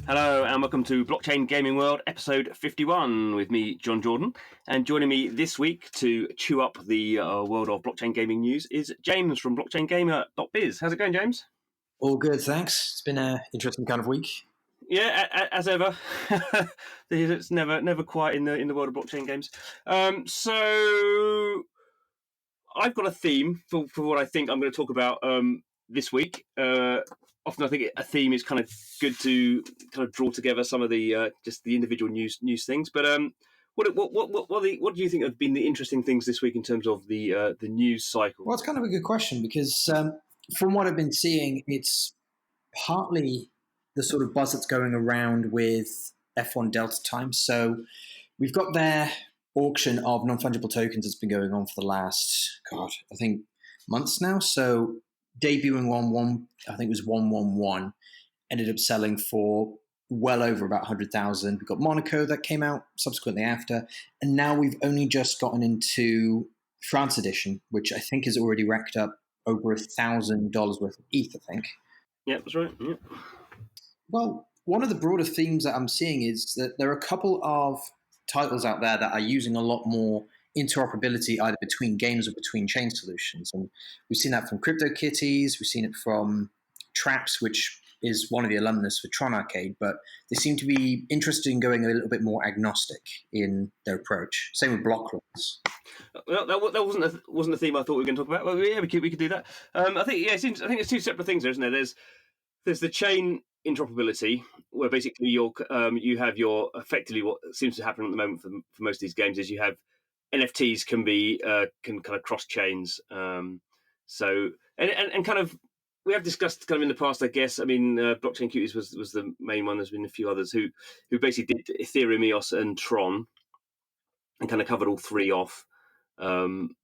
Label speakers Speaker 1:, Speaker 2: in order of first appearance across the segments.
Speaker 1: Hello and welcome to Blockchain Gaming World, episode 51 with me, John Jordan. And joining me this week to chew up the world of blockchain gaming news is James from blockchaingamer.biz. How's it going, James?
Speaker 2: All good, thanks. It's been an interesting kind of week.
Speaker 1: Yeah, as ever. It's never quiet in the world of blockchain games. So I've got a theme for what I think I'm going to talk about this week. Often I think a theme is kind of good to kind of draw together some of the just the individual news things. But what do you think have been the interesting things this week in terms of the news cycle?
Speaker 2: Well, it's kind of a good question because from what I've been seeing, it's partly the sort of buzz that's going around with F1 Delta Time. So we've got their auction of non-fungible tokens that's been going on for the last, I think months now. So debuting one, I think it was 111, ended up selling for well over about 100,000. We've got Monaco that came out subsequently after, and now we've only just gotten into France edition, which I think has already racked up over $1,000 worth of ETH, I think.
Speaker 1: Yeah, that's right. Yeah.
Speaker 2: Well, one of the broader themes that I'm seeing is that there are a couple of titles out there that are using a lot more interoperability either between games or between chain solutions. And we've seen that from CryptoKitties, we've seen it from Traps, which is one of the alumnus for Tron Arcade, but they seem to be interested in going a little bit more agnostic in their approach. Same with Blocklords.
Speaker 1: Well, that wasn't a theme I thought we were going to talk about. Well, yeah, we could do that. I think I think there's two separate things there, isn't there? There's the chain interoperability, where basically you have your effectively what seems to happen at the moment for most of these games is you have NFTs can kind of cross chains. So and kind of we have discussed kind of in the past, I guess. I mean, Blockchain Cuties was the main one. There's been a few others who basically did Ethereum, EOS, and Tron, and kind of covered all three off. And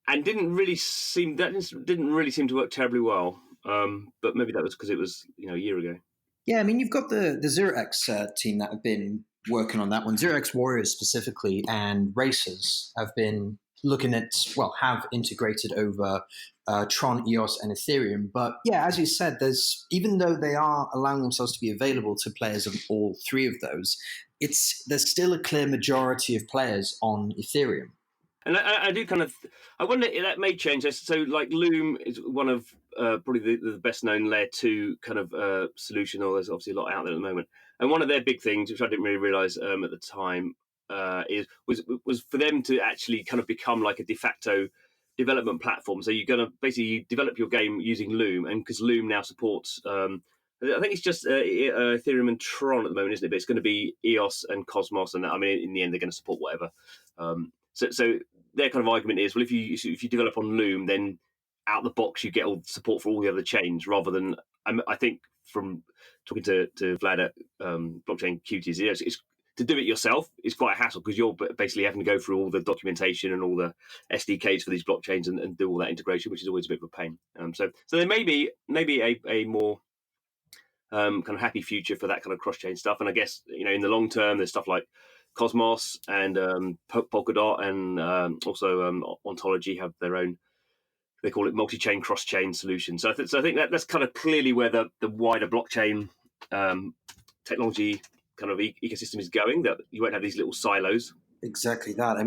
Speaker 1: didn't really seem to work terribly well. But maybe that was because it was a year ago.
Speaker 2: Yeah, I mean, you've got the 0x team that have been working on that one. 0x Warriors specifically and Racers have been looking at, have integrated over Tron, EOS, and Ethereum. But yeah, as you said, even though they are allowing themselves to be available to players of all three of those, there's still a clear majority of players on Ethereum.
Speaker 1: And I do kind of, I wonder if that may change. So, like Loom is one of probably the best known layer 2 kind of solution, or there's obviously a lot out there at the moment. And one of their big things, which I didn't really realize at the time, was for them to actually kind of become like a de facto development platform. So you're going to basically develop your game using Loom, and because Loom now supports. I think it's just Ethereum and Tron at the moment, isn't it? But it's going to be EOS and Cosmos, and I mean, in the end, they're going to support whatever. So their kind of argument is, well, if you develop on Loom, then out the box you get all support for all the other chains, rather than I think from talking to Vlad at Blockchain Cuties, it's to do it yourself is quite a hassle because you're basically having to go through all the documentation and all the SDKs for these blockchains and do all that integration, which is always a bit of a pain. So there may be a more kind of happy future for that kind of cross-chain stuff. And I guess, in the long term, there's stuff like Cosmos and Polkadot and also Ontology have their own, they call it multi-chain cross-chain solution. So I think that's kind of clearly where the wider blockchain technology kind of ecosystem is going, that you won't have these little silos.
Speaker 2: Exactly that.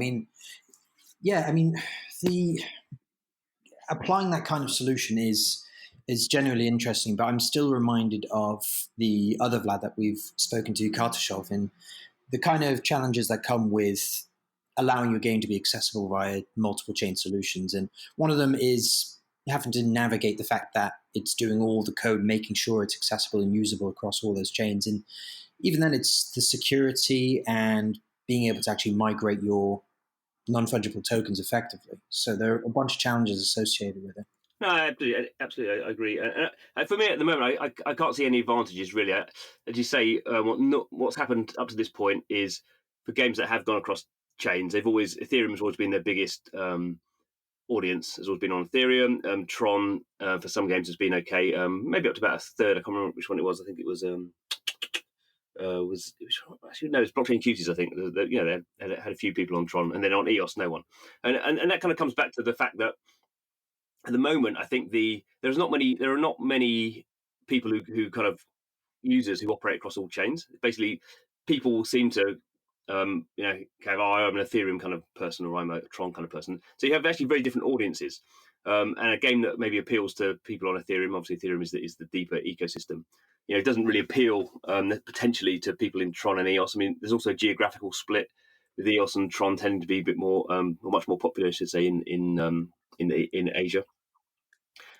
Speaker 2: The applying that kind of solution is genuinely interesting, but I'm still reminded of the other Vlad that we've spoken to, Kartashov, and the kind of challenges that come with allowing your game to be accessible via multiple chain solutions. And one of them is having to navigate the fact that it's doing all the code, making sure it's accessible and usable across all those chains. And even then, it's the security and being able to actually migrate your non-fungible tokens effectively. So there are a bunch of challenges associated with it.
Speaker 1: No, absolutely, I agree. For me, at the moment, I can't see any advantages really. As you say, what's happened up to this point is for games that have gone across chains, Ethereum has always been their biggest audience. Has always been on Ethereum. Tron for some games has been okay, maybe up to about a third. I can't remember which one it was. I think it was. Actually no, it's Blockchain Cuties. I think they had a few people on Tron, and then on EOS, no one. And that kind of comes back to the fact that at the moment, I think there are not many people who kind of users who operate across all chains. Basically, people seem to kind of, oh, I'm an Ethereum kind of person, or I'm a Tron kind of person. So you have actually very different audiences. And a game that maybe appeals to people on Ethereum, obviously Ethereum is the deeper ecosystem. It doesn't really appeal potentially to people in Tron and EOS. I mean, there's also a geographical split with EOS and Tron tending to be a bit more, or much more popular, I should say, in Asia.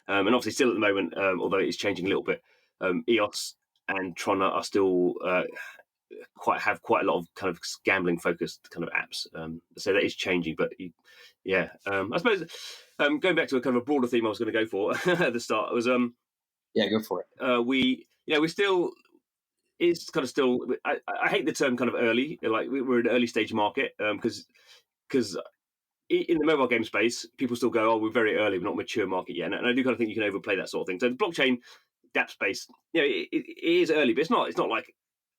Speaker 1: And obviously, still at the moment, although it is changing a little bit, EOS and Tron are still have quite a lot of kind of gambling focused kind of apps. So that is changing, but I suppose going back to a kind of a broader theme I was going to go for at the start was
Speaker 2: Yeah, go for it.
Speaker 1: we still it's kind of still I hate the term kind of early, like we're an early stage market because in the mobile game space people still go, oh, we're very early, we're not a mature market yet, and I do kind of think you can overplay that sort of thing. So the blockchain dApp space, it is early, but it's not like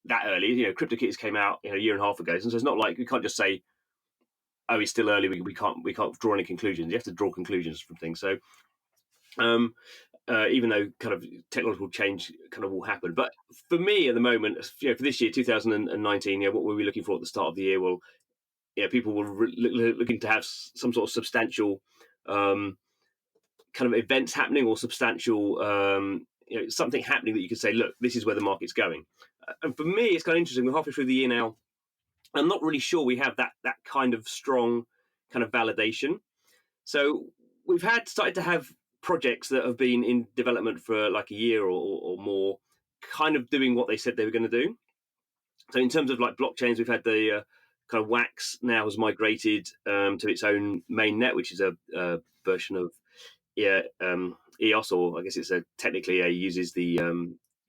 Speaker 1: that early. CryptoKitties came out a year and a half ago, so it's not like we can't just say, oh, it's still early. We can't draw any conclusions. You have to draw conclusions from things. So, even though kind of technological change kind of will happen, but for me at the moment, for this year, 2019, what were we looking for at the start of the year? Well, people were looking to have some sort of substantial kind of events happening, or substantial something happening that you could say, look, this is where the market's going. And for me, it's kind of interesting. We're halfway through the year now. I'm not really sure we have that kind of strong kind of validation. So we've started to have projects that have been in development for like a year or more, kind of doing what they said they were going to do. So in terms of like blockchains, we've had the kind of Wax now has migrated to its own main net, which is a version of EOS, or I guess technically uses the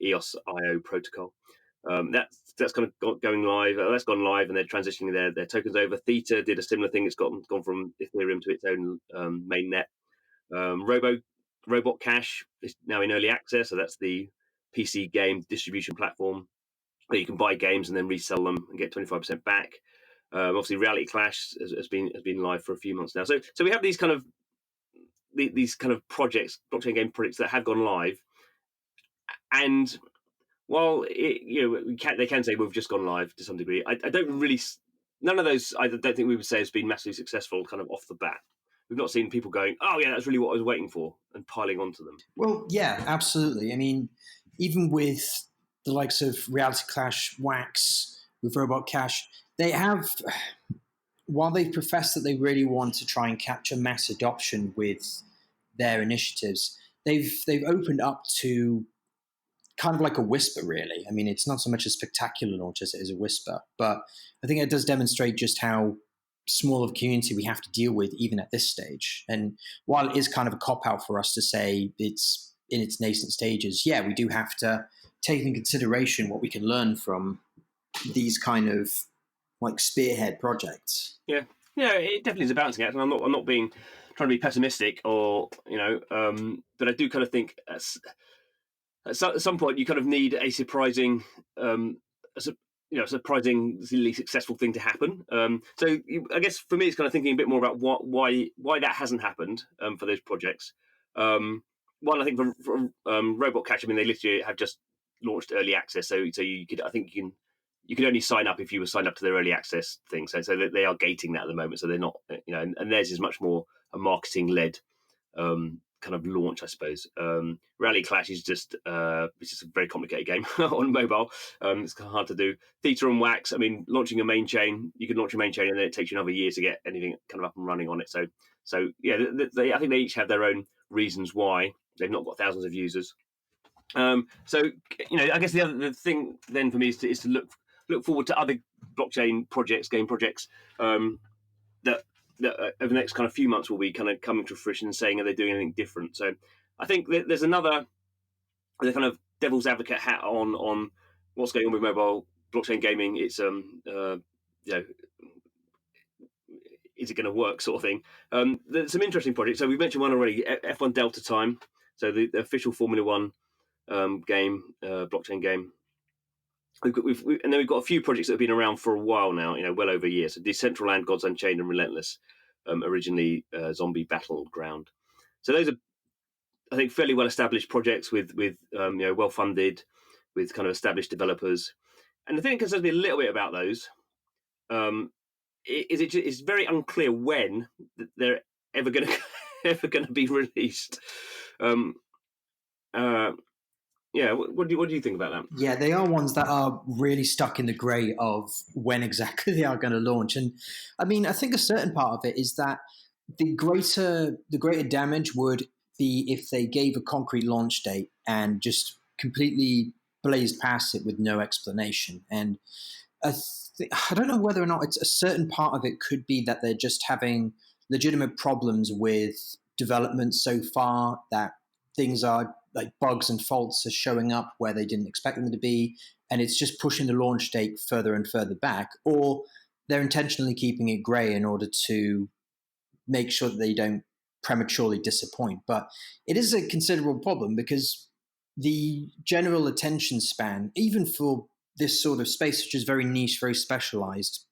Speaker 1: EOS IO protocol. That's kind of going live. That's gone live, and they're transitioning their tokens over. Theta did a similar thing. It's gone from Ethereum to its own main net. Robot Cash is now in early access, so that's the PC game distribution platform where you can buy games and then resell them and get 25% back. Obviously, Reality Clash has been live for a few months now. So we have these kind of projects, blockchain game projects that have gone live, and while they can say we've just gone live to some degree, I don't really. None of those I don't think we would say has been massively successful kind of off the bat. We've not seen people going, oh yeah, that's really what I was waiting for, and piling onto them.
Speaker 2: Well, yeah, absolutely. I mean, even with the likes of Reality Clash, Wax, with Robot Cash, they have, while they've professed that they really want to try and capture mass adoption with their initiatives, they've opened up to kind of like a whisper, really. I mean, it's not so much a spectacular launch as it is a whisper, but I think it does demonstrate just how small of a community we have to deal with even at this stage. And while it is kind of a cop-out for us to say it's in its nascent stages, yeah, we do have to take in consideration what we can learn from these kind of like spearhead projects.
Speaker 1: Yeah, it definitely is a balancing act, and I'm not being trying to be pessimistic, or but I do kind of think at some point you kind of need a surprisingly successful thing to happen. So I guess for me, it's kind of thinking a bit more about why that hasn't happened for those projects. One, I think for Robot Catch, I mean, they literally have just launched early access, so you could only sign up if you were signed up to their early access thing. So they are gating that at the moment. So they're not, and theirs is much more a marketing led kind of launch, I suppose. Rally Clash is just it's just a very complicated game on mobile. It's kind of hard to do. Theta and Wax, I mean, launching a main chain, you can launch a main chain and then it takes you another year to get anything kind of up and running on it. So yeah, I think they each have their own reasons why they've not got thousands of users. So I guess the thing then for me is to look forward to other blockchain projects, game projects that over the next kind of few months will be kind of coming to fruition and saying, are they doing anything different? So I think there's another kind of devil's advocate hat on what's going on with mobile blockchain gaming. It's is it going to work, sort of thing. There's some interesting projects. So we mentioned one already, F1 Delta Time. So the official Formula One game, blockchain game. And then we've got a few projects that have been around for a while now, well over a year. So Decentraland, Gods Unchained, and Relentless, originally Zombie Battleground. So those are, I think, fairly well established projects with well funded, with kind of established developers. And the thing that concerns me a little bit about those um, it's very unclear when they're ever going to ever going to be released. Um, uh, yeah, what do you think about that?
Speaker 2: Yeah, they are ones that are really stuck in the grey of when exactly they are going to launch. And I mean, I think a certain part of it is that the greater damage would be if they gave a concrete launch date and just completely blazed past it with no explanation. And I don't know whether or not it's a certain part of it could be that they're just having legitimate problems with development so far, that things are like bugs and faults are showing up where they didn't expect them to be, and it's just pushing the launch date further and further back, or they're intentionally keeping it grey in order to make sure that they don't prematurely disappoint. But it is a considerable problem because the general attention span, even for this sort of space, which is very niche, very specialized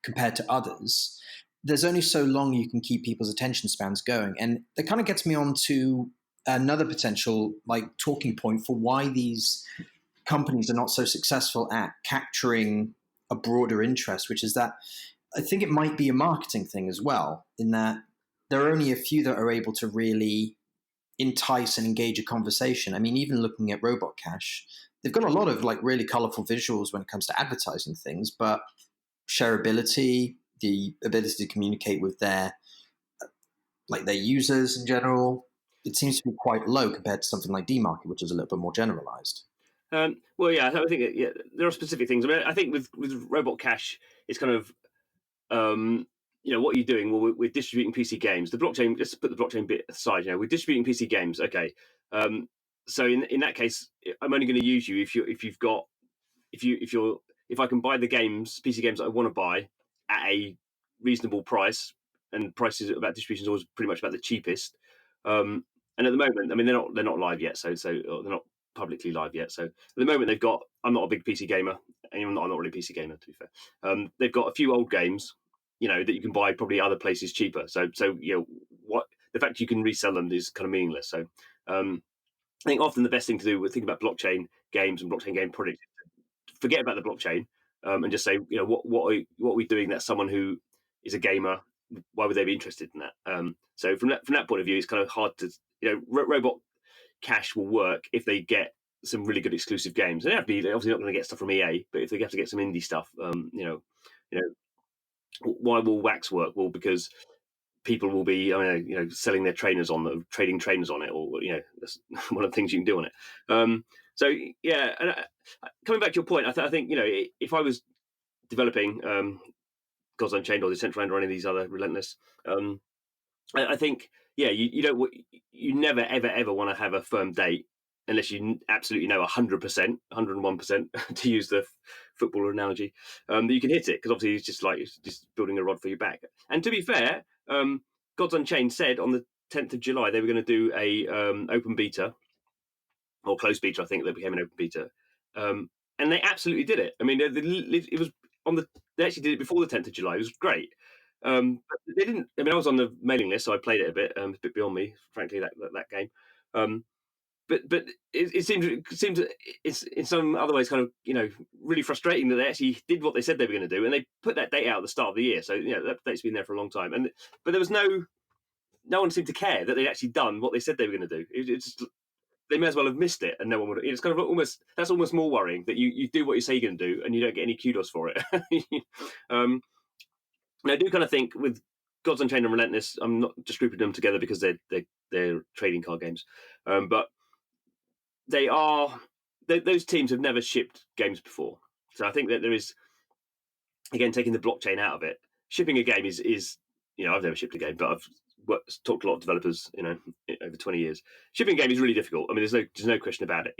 Speaker 2: compared to others, there's only so long you can keep people's attention spans going. And that kind of gets me on to another potential like talking point for why these companies are not so successful at capturing a broader interest, which is that I think it might be a marketing thing as well, in that there are only a few that are able to really entice and engage a conversation. I mean, even looking at Robot Cash, they've got a lot of like really colorful visuals when it comes to advertising things, but shareability, the ability to communicate with their users in general, it seems to be quite low compared to something like DMarket, which is a little bit more generalized.
Speaker 1: Well, yeah, I think yeah, there are specific things. I mean, I think with Robot Cash, it's kind of what are you doing? Well, we're distributing PC games. The blockchain. Let's put the blockchain bit aside. We're distributing PC games. Okay. Um, so in that case, I'm only going to use you if I can buy the PC games that I want to buy at a reasonable price, and prices about distribution is always pretty much about the cheapest. Um, and at the moment, I mean, they're not live yet, so or they're not publicly live yet. So at the moment, they've got. I'm not a big PC gamer, and I'm not really a PC gamer to be fair. They've got a few old games, that you can buy probably other places cheaper. So what the fact you can resell them is kind of meaningless. So um, I think often the best thing to do with thinking about blockchain games and blockchain game projects, forget about the blockchain, and just say, what are we doing that someone who is a gamer, why would they be interested in that? So from that point of view, it's kind of hard to Robot Cash will work if they get some really good exclusive games. They're obviously not going to get stuff from EA, but if they have to get some indie stuff, why will Wax work? Well, because people will be, selling their trainers trading trainers on it, or that's one of the things you can do on it. So yeah, and coming back to your point, I think if I was developing Gods Unchained or Decentraland or any of these other Relentless, I think you don't you never ever want to have a firm date unless you absolutely know 100%, 101% to use the footballer analogy, that you can hit it, because obviously it's just building a rod for your back. And to be fair, Gods Unchained said on the 10th of July they were going to do a open beta or closed beta. I think that became an open beta, and they absolutely did it. I mean, it was they actually did it before the 10th of July. It was great. But they didn't. I mean, I was on the mailing list, so I played it a bit. It's a bit beyond me, frankly, that game. But it seems it's in some other ways kind of really frustrating that they actually did what they said they were going to do, and they put that date out at the start of the year. So that date's been there for a long time, but there was no one seemed to care that they'd actually done what they said they were going to do. It's they may as well have missed it, and no one would. It's kind of almost more worrying that you do what you say you're going to do, and you don't get any kudos for it. um, and I do kind of think with Gods Unchained and Relentless, I'm not just grouping them together because they're trading card games, but those teams have never shipped games before. So I think that there is, again, taking the blockchain out of it. Shipping a game is I've never shipped a game, but I've talked to a lot of developers over 20 years. Shipping a game is really difficult. I mean, there's no question about it.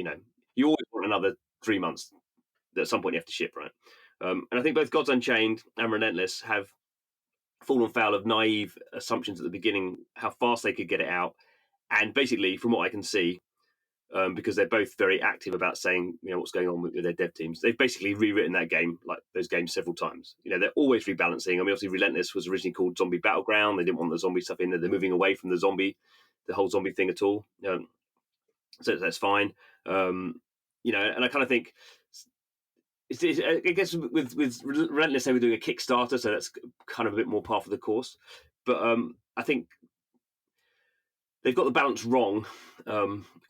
Speaker 1: You always want another 3 months. At some point you have to ship, right? And I think both Gods Unchained and Relentless have fallen foul of naive assumptions at the beginning, how fast they could get it out. And basically, from what I can see, because they're both very active about saying what's going on with their dev teams, they've basically rewritten that game, like those games, several times. They're always rebalancing. I mean, obviously Relentless was originally called Zombie Battleground. They didn't want the zombie stuff in there. They're moving away from the whole zombie thing at all. So that's fine. and I kind of think I guess with Relentless, they were doing a Kickstarter, so that's kind of a bit more par for the course. But I think they've got the balance wrong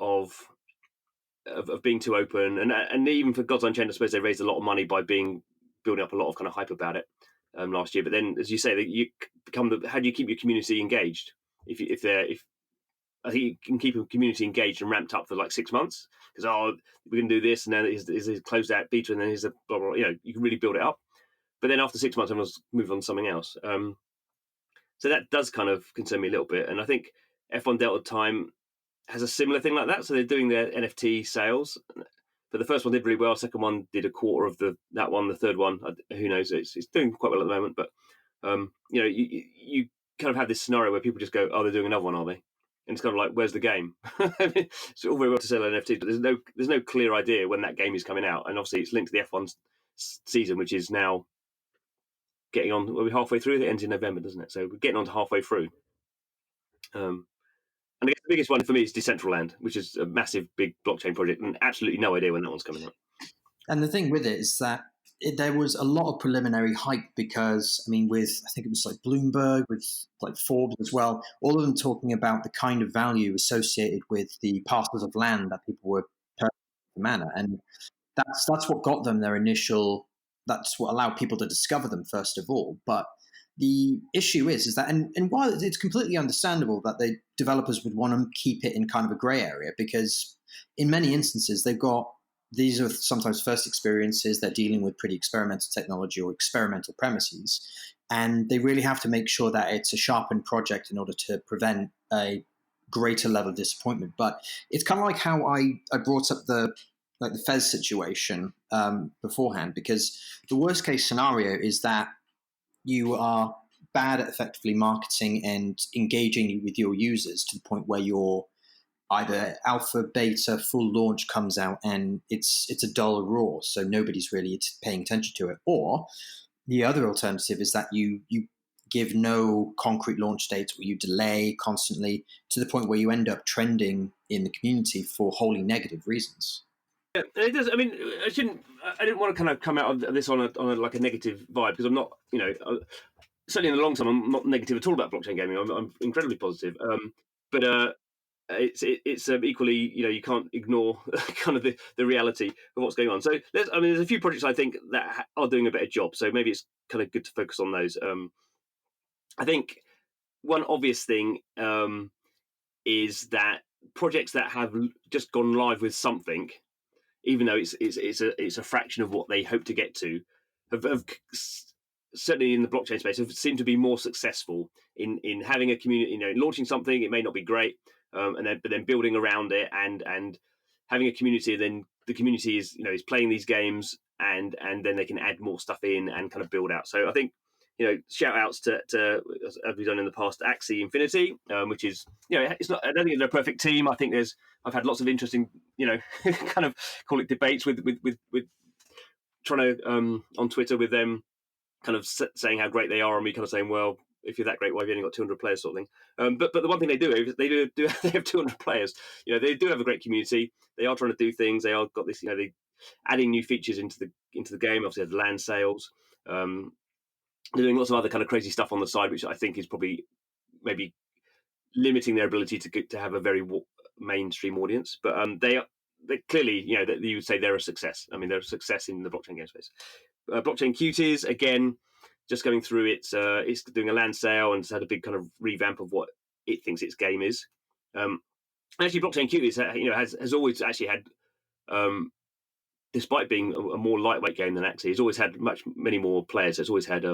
Speaker 1: of being too open, and even for Gods Unchained, I suppose they raised a lot of money by building up a lot of kind of hype about it last year. But then, as you say, you how do you keep your community engaged if I think you can keep a community engaged and ramped up for like 6 months because we're going to do this, and then is a closed out beta, and then here's a blah, blah, blah. You can really build it up. But then after 6 months, everyone's moved on to something else. So that does kind of concern me a little bit. And I think F1 Delta Time has a similar thing like that. So they're doing their NFT sales. But the first one did really well. Second one did a quarter of that one. The third one, who knows? It's doing quite well at the moment. But you kind of have this scenario where people just go, "Oh, they're doing another one, are they?" And it's kind of like, "Where's the game?" It's all very well to sell NFT, but there's no clear idea when that game is coming out. And obviously, it's linked to the F1 season, which is now getting on. We're halfway through. It ends in November, doesn't it? So we're getting on to halfway through. And I guess the biggest one for me is Decentraland, which is a massive, big blockchain project, and absolutely no idea when that one's coming out.
Speaker 2: And the thing with it is that there was a lot of preliminary hype because, I mean, I think it was like Bloomberg, with like Forbes as well, all of them talking about the kind of value associated with the parcels of land that people were purchasing for Mana. And that's what got them their initial, that's what allowed people to discover them first of all. But the issue is that, and while it's completely understandable that the developers would want to keep it in kind of a gray area, because in many instances these are sometimes first experiences, they're dealing with pretty experimental technology or experimental premises, and they really have to make sure that it's a sharpened project in order to prevent a greater level of disappointment. But it's kind of like how I brought up the Fez situation beforehand, because the worst case scenario is that you are bad at effectively marketing and engaging with your users to the point where you're either alpha, beta, full launch comes out and it's a dull raw, so nobody's really paying attention to it. Or the other alternative is that you give no concrete launch date, or you delay constantly to the point where you end up trending in the community for wholly negative reasons.
Speaker 1: Yeah, it does. I mean, I didn't want to kind of come out of this on a like a negative vibe, because I'm not, certainly in the long term, I'm not negative at all about blockchain gaming. I'm incredibly positive. But it's equally, you can't ignore kind of the reality of what's going on. So there's a few projects I think that are doing a better job. So maybe it's kind of good to focus on those. I think one obvious thing is that projects that have just gone live with something, even though it's a fraction of what they hope to get to, have certainly in the blockchain space have seemed to be more successful in having a community. Launching something, it may not be great, but then building around it and having a community. Then the community is playing these games, and then they can add more stuff in and kind of build out. So I think, shout outs to as we've done in the past, Axie Infinity, which is, it's not. I don't think they're a perfect team. I think I've had lots of interesting, kind of call it debates with trying to on Twitter with them, kind of saying how great they are, and me kind of saying, well, if you're that great, why have you only got 200 players, sort of thing. But the one thing they do is they have 200 players. They do have a great community. They are trying to do things. They are got this, they adding new features into the game. Obviously, the land sales. They're doing lots of other kind of crazy stuff on the side, which I think is probably maybe limiting their ability to have a very mainstream audience. But they clearly, that you would say they're a success. I mean, they're a success in the blockchain game space. Blockchain Cuties, again, just going through it's doing a land sale and it's had a big kind of revamp of what it thinks its game is. Actually, Blockchain Cuties, has always actually had, despite being a more lightweight game than Axie, it's always had many more players. It's always had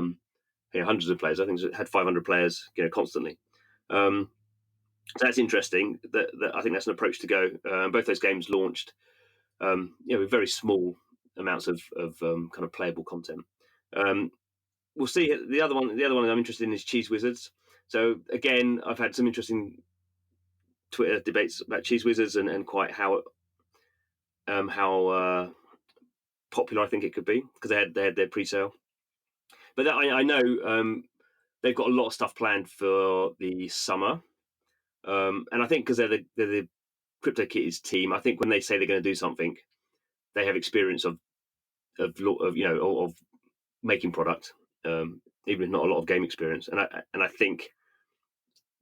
Speaker 1: hundreds of players. I think it had 500 players, constantly. So that's interesting. That I think that's an approach to go. Both those games launched, with very small amounts of kind of playable content. We'll see. The other one I'm interested in is Cheese Wizards. So again, I've had some interesting Twitter debates about Cheese Wizards and quite how popular I think it could be, because they had their pre-sale. But I know they've got a lot of stuff planned for the summer, and I think because they're the CryptoKitties team, I think when they say they're going to do something, they have experience of of making product, even if not a lot of game experience. And I think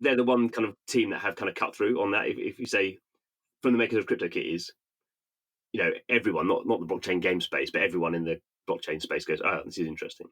Speaker 1: they're the one kind of team that have kind of cut through on that. If you say from the makers of CryptoKitties, everyone, not the blockchain game space, but everyone in the blockchain space goes, "Oh, this is interesting."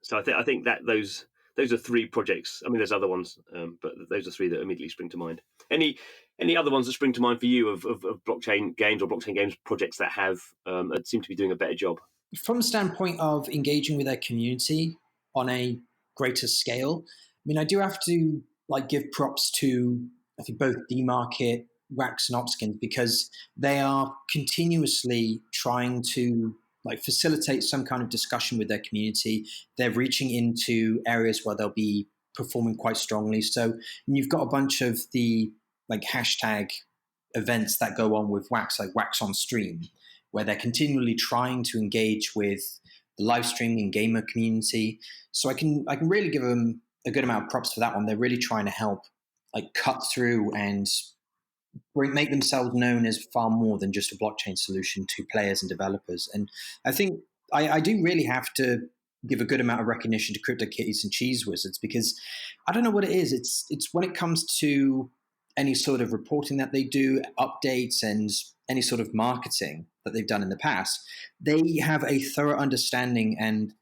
Speaker 1: So I think that those are three projects. I mean, there's other ones, but those are three that immediately spring to mind. Any other ones that spring to mind for you of blockchain games or blockchain games projects that have that seem to be doing a better job?
Speaker 2: From the standpoint of engaging with their community on a greater scale, I mean, I do have to give props to, I think, both DMarket, Wax, and Opskins, because they are continuously trying to facilitate some kind of discussion with their community. They're reaching into areas where they'll be performing quite strongly. So you've got a bunch of the hashtag events that go on with Wax, like Wax on Stream, where they're continually trying to engage with the live streaming and gamer community. So I can really give them a good amount of props for that one. They're really trying to help cut through and make themselves known as far more than just a blockchain solution to players and developers. And I think I do really have to give a good amount of recognition to CryptoKitties and Cheese Wizards, because I don't know what it is. It's when it comes to any sort of reporting that they do, updates, and any sort of marketing that they've done in the past, they have a thorough understanding and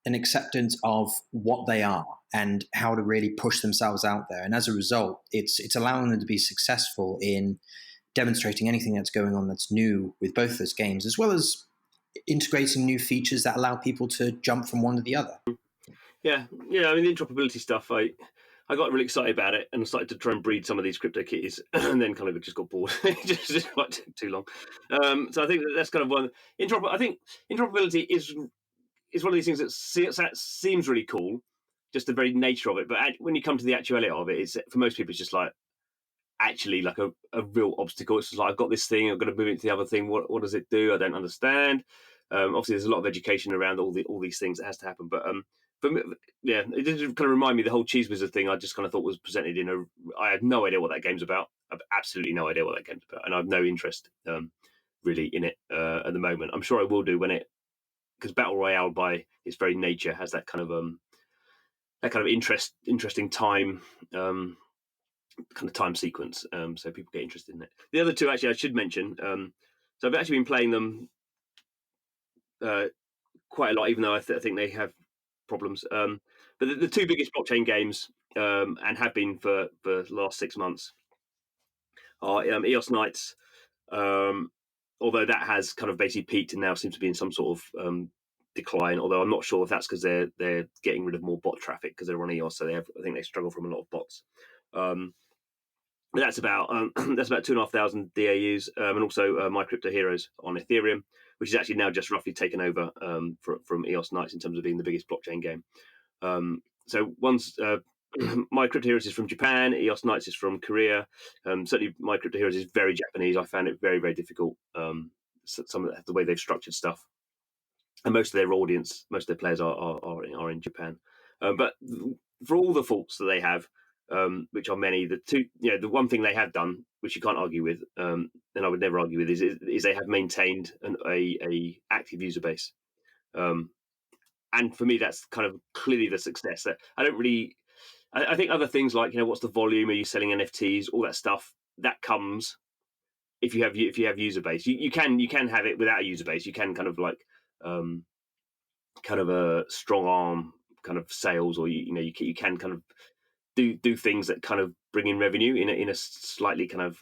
Speaker 2: an acceptance of what they are and how to really push themselves out there. And as a result, it's allowing them to be successful in demonstrating anything that's going on that's new with both those games, as well as integrating new features that allow people to jump from one to the other.
Speaker 1: Yeah. I mean, the interoperability stuff, I got really excited about it and started to try and breed some of these crypto kitties, and then kind of just got bored. It just quite took too long. So I think that's kind of one. I think interoperability is one of these things that seems really cool, just the very nature of it. But when you come to the actuality of it, it's for most people, it's just like actually like a real obstacle. It's just like, I've got this thing, I've got to move into the other thing. What does it do? I don't understand. Obviously, there's a lot of education around all these things that has to happen. But for me, yeah, it did kind of remind me the whole Cheese Wizard thing. I just kind of thought was presented in a. I had no idea what that game's about. I've absolutely no idea what that game's about, and I have no interest really in it at the moment. I'm sure I will do when it, because battle royale by its very nature has that kind of interesting time. Kind of time sequence, so people get interested in it. The other two, actually, I should mention. So I've actually been playing them quite a lot, even though I think they have problems. But the two biggest blockchain games, and have been for the last 6 months, are EOS Knights. Although that has kind of basically peaked and now seems to be in some sort of decline. Although I'm not sure if that's because they're getting rid of more bot traffic because they're on EOS, so I think they struggle from a lot of bots. That's about 2,500 DAUs, and also My Crypto Heroes on Ethereum, which is actually now just roughly taken over from EOS Knights in terms of being the biggest blockchain game. So one's My Crypto Heroes is from Japan, EOS Knights is from Korea. Certainly, My Crypto Heroes is very Japanese. I found it very, very difficult. Some of the way they've structured stuff, and most of their audience, most of their players are in Japan. But for all the faults that they have, which are many, the one thing they have done, which you can't argue with, and I would never argue with, is they have maintained a active user base. And for me, that's kind of clearly the success. That I don't really. I think other things like what's the volume? Are you selling NFTs? All that stuff that comes if you have user base. You can have it without a user base. You can kind of kind of a strong arm kind of sales, or you can kind of do things that kind of bring in revenue in a slightly kind of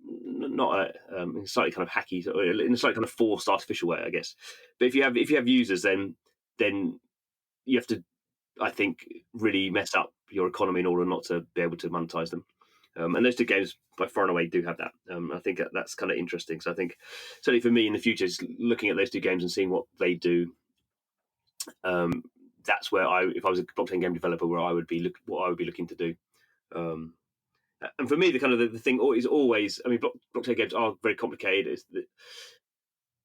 Speaker 1: not a slightly kind of hacky, in a slightly kind of forced artificial way, I guess. But if you have users, then you have to, I think, really mess up your economy in order not to be able to monetize them. And those two games, by far and away, do have that. I think that's kind of interesting. So I think, certainly for me in the future, is looking at those two games and seeing what they do. That's where if I was a blockchain game developer, where I would be what I would be looking to do. And for me, the kind of the thing is always, I mean, blockchain games are very complicated.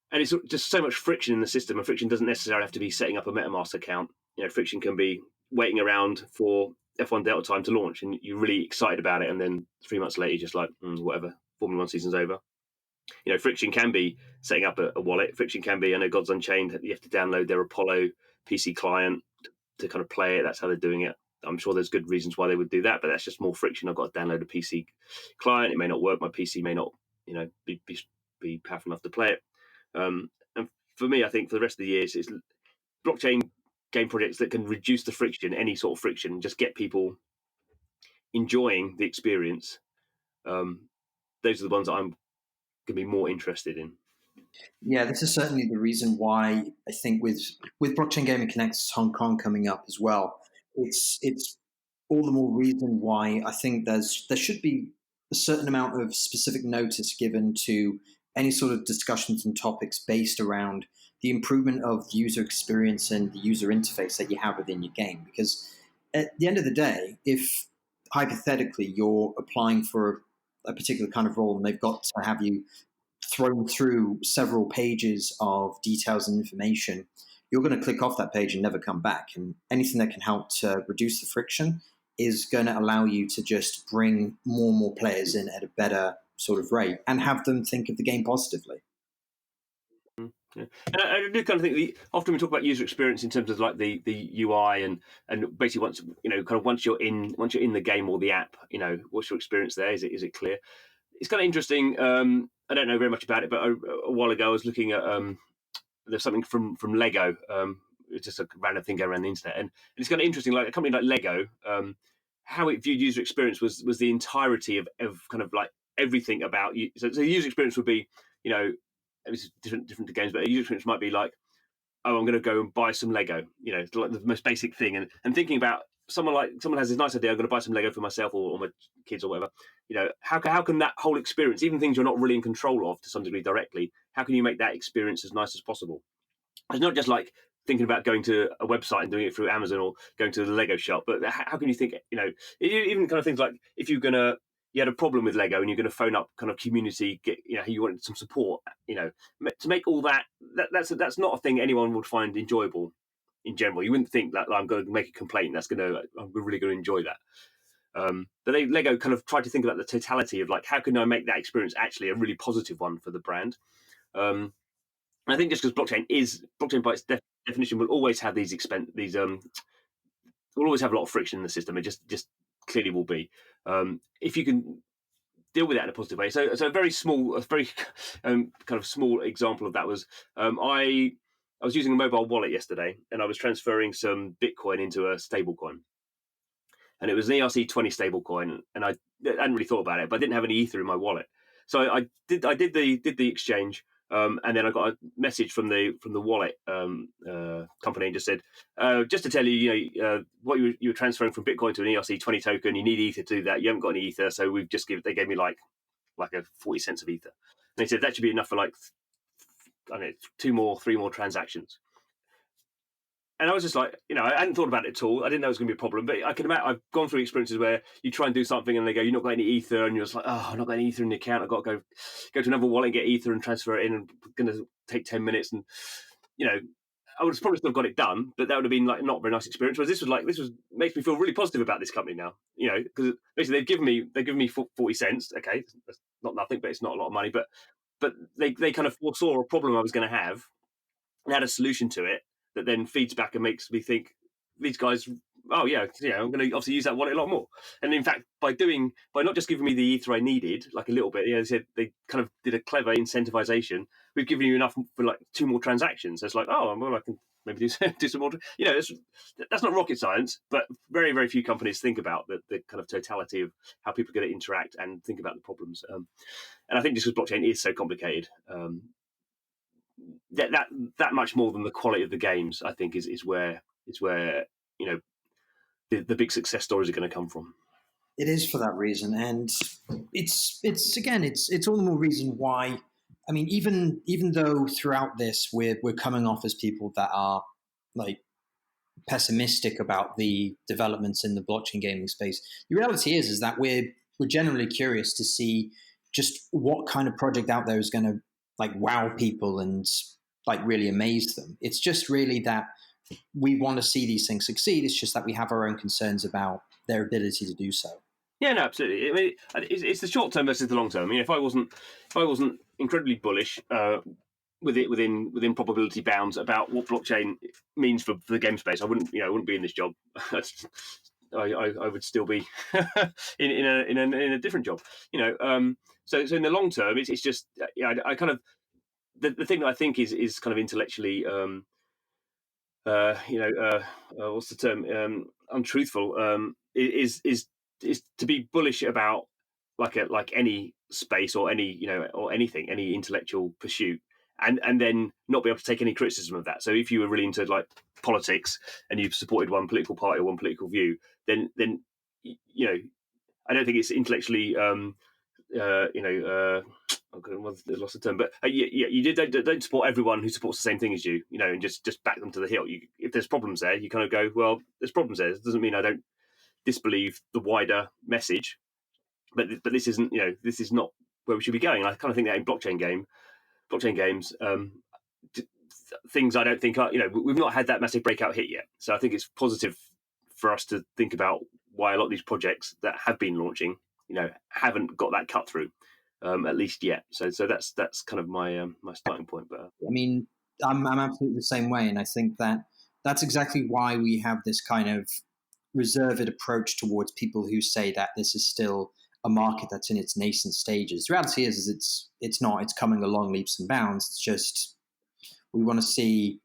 Speaker 1: And it's just so much friction in the system, and friction doesn't necessarily have to be setting up a MetaMask account. Friction can be waiting around for F1 Delta time to launch, and you're really excited about it, and then 3 months later, you're just like, whatever, Formula One season's over. friction can be setting up a wallet. Friction can be, I know Gods Unchained, you have to download their Apollo PC client to kind of play it. That's how they're doing it. I'm sure there's good reasons why they would do that, but that's just more friction. I've got to download a PC client. It may not work. My PC may not, be powerful enough to play it. And for me, I think for the rest of the years, it's blockchain game projects that can reduce the friction, any sort of friction, just get people enjoying the experience. Those are the ones that I'm going to be more interested in.
Speaker 2: Yeah, this is certainly the reason why I think with Blockchain Gaming Connects Hong Kong coming up as well, it's all the more reason why I think there should be a certain amount of specific notice given to any sort of discussions and topics based around the improvement of the user experience and the user interface that you have within your game. Because at the end of the day, if hypothetically you're applying for a particular kind of role and they've got to have you thrown through several pages of details and information, you're going to click off that page and never come back. And anything that can help to reduce the friction is going to allow you to just bring more and more players in at a better sort of rate and have them think of the game positively.
Speaker 1: Yeah. And I do kind of think often we talk about user experience in terms of like the UI and basically once you're in the game or the app, what's your experience there? Is it clear? It's kind of interesting. I don't know very much about it, but a while ago I was looking at there's something from Lego. It's just a random thing going around the internet, and it's kind of interesting. Like a company like Lego, how it viewed user experience was the entirety of kind of like everything about you. So the user experience would be, it's different to games, but a user experience might be like, oh, I'm going to go and buy some Lego. It's like the most basic thing, and thinking about someone has this nice idea. I'm going to buy some Lego for myself or my kids or whatever. How can that whole experience, even things you're not really in control of to some degree directly, how can you make that experience as nice as possible? It's not just like thinking about going to a website and doing it through Amazon or going to the Lego shop, but how can you think, even kind of things like if you had a problem with Lego and you're going to phone up kind of community, get, you wanted some support, to make all that's not a thing anyone would find enjoyable in general. You wouldn't think that I'm going to make a complaint. I'm really going to enjoy that. But Lego kind of tried to think about the totality of like, how can I make that experience actually a really positive one for the brand? And I think just because blockchain by its definition will always have will always have a lot of friction in the system. It just clearly will be. If you can deal with that in a positive way. So a very kind of small example of that was I was using a mobile wallet yesterday and I was transferring some Bitcoin into a stablecoin. And it was an ERC20 stablecoin, and I hadn't really thought about it, but I didn't have any Ether in my wallet, so I did the exchange, and then I got a message from the wallet company and just said, just to tell you, what you were transferring from Bitcoin to an ERC20 token, you need Ether to do that. You haven't got any Ether, so they gave me like a 40 cents of Ether, and they said that should be enough for like I don't know 3 more transactions. And I was just like, I hadn't thought about it at all. I didn't know it was going to be a problem, but I can imagine I've gone through experiences where you try and do something and they go, "You're not got any Ether," and you're just like, "Oh, I'm not got any Ether in the account. I've got to go to another wallet and get Ether and transfer it in, and it's going to take 10 minutes." And I would have probably still got it done, but that would have been like not a very nice experience. Whereas this makes me feel really positive about this company now. Because basically they've given me 40 cents. Okay, that's not nothing, but it's not a lot of money. But they kind of foresaw a problem I was going to have and had a solution to it that then feeds back and makes me think these guys, oh yeah, I'm going to obviously use that wallet a lot more. And in fact, by not just giving me the Ether I needed, like a little bit, they said they kind of did a clever incentivization. We've given you enough for like 2 more transactions. So it's like, oh, well, I can maybe do some more. That's not rocket science, but very, very few companies think about the kind of totality of how people are going to interact and think about the problems. And I think just because blockchain is so complicated, that much more than the quality of the games, I think is where the big success stories are going to come from.
Speaker 2: It is for that reason, and it's all the more reason why. I mean, even though throughout this we're coming off as people that are like pessimistic about the developments in the blockchain gaming space, the reality is that we're generally curious to see just what kind of project out there is going to like wow people and like really amaze them. It's just really that we want to see these things succeed. It's just that we have our own concerns about their ability to do so.
Speaker 1: Yeah, no, absolutely. I mean, it's the short term versus the long term. I mean, if I wasn't incredibly bullish within probability bounds about what blockchain means for the game space, I wouldn't be in this job. I would still be in a different job. So in the long term, it's just I kind of the thing that I think is kind of intellectually what's the term, untruthful, is to be bullish about like any space or any or anything, any intellectual pursuit, and then not be able to take any criticism of that. So if you were really into like politics and you've supported one political party or one political view, then you know I don't think it's intellectually okay, well, lost the term, but don't support everyone who supports the same thing as you, and just back them to the hill. If there's problems there, you kind of go, well, there's problems there. It doesn't mean I don't disbelieve the wider message, but this isn't, this is not where we should be going. And I kind of think that in blockchain games, things I don't think are, we've not had that massive breakout hit yet. So I think it's positive for us to think about why a lot of these projects that have been launching, haven't got that cut through. At least yet. So that's kind of my starting point. But
Speaker 2: I mean, I'm absolutely the same way, and I think that that's exactly why we have this kind of reserved approach towards people who say that this is still a market that's in its nascent stages. The reality is it's not. It's coming along leaps and bounds. It's just we want to see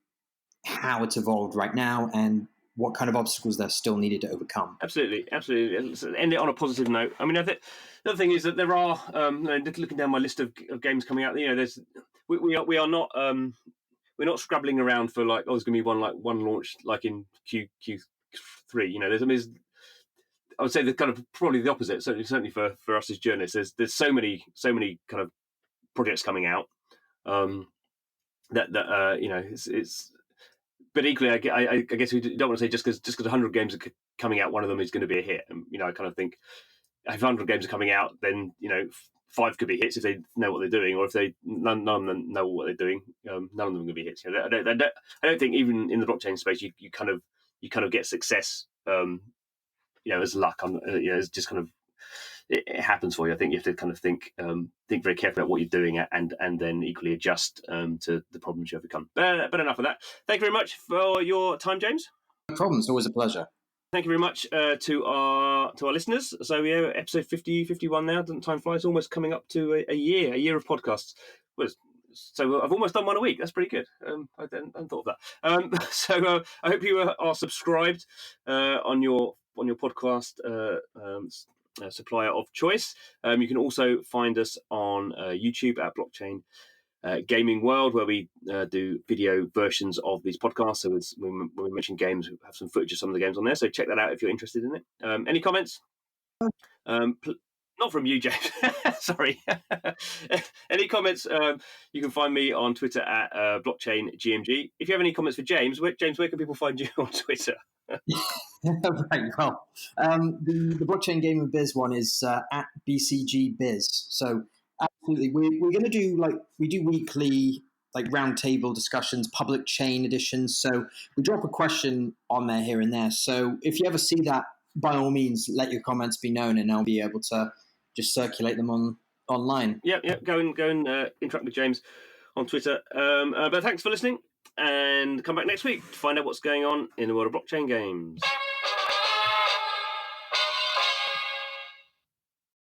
Speaker 2: how it's evolved right now and what kind of obstacles they're still needed to overcome.
Speaker 1: Absolutely. Let's end it on a positive note. I mean, I think the other thing is that there are, looking down my list of games coming out, there's we are not we're not scrabbling around for like, there's going to be one launch like in Q3. I would say the kind of probably the opposite. Certainly for us as journalists, there's so many kind of projects coming out that it's. But equally, I guess we don't want to say just because 100 games are coming out, one of them is going to be a hit. And I kind of think if 100 games are coming out, then 5 could be hits if they know what they're doing, or if they none of them know what they're doing, none of them are going to be hits. I don't think even in the blockchain space you kind of get success, as luck on, it's just kind of it happens for you. I think you have to kind of think very carefully about what you're doing and then equally adjust to the problems you overcome. But enough of that. Thank you very much for your time, James.
Speaker 2: No problem. It's always a pleasure.
Speaker 1: Thank you very much to our listeners. So episode 51 now. Doesn't time fly? It's almost coming up to a year of podcasts. So I've almost done one a week. That's pretty good. I hadn't thought of that. So I hope you are subscribed on your podcast supplier of choice. You can also find us on YouTube at Blockchain Gaming World, where we do video versions of these podcasts. So when we mention games, we have some footage of some of the games on there. So check that out if you're interested in it. Any comments? Not from you, James. Sorry. Any comments? You can find me on Twitter at BlockchainGMG. If you have any comments for James, where can people find you on Twitter?
Speaker 2: Right, well, the blockchain gaming biz one is at BCG Biz. So absolutely, we're going to do we do weekly roundtable discussions, public chain editions. So we drop a question on there here and there. So if you ever see that, by all means, let your comments be known, and I'll be able to just circulate them online.
Speaker 1: Yeah. Go and interact with James on Twitter. But thanks for listening, and come back next week to find out what's going on in the world of blockchain games.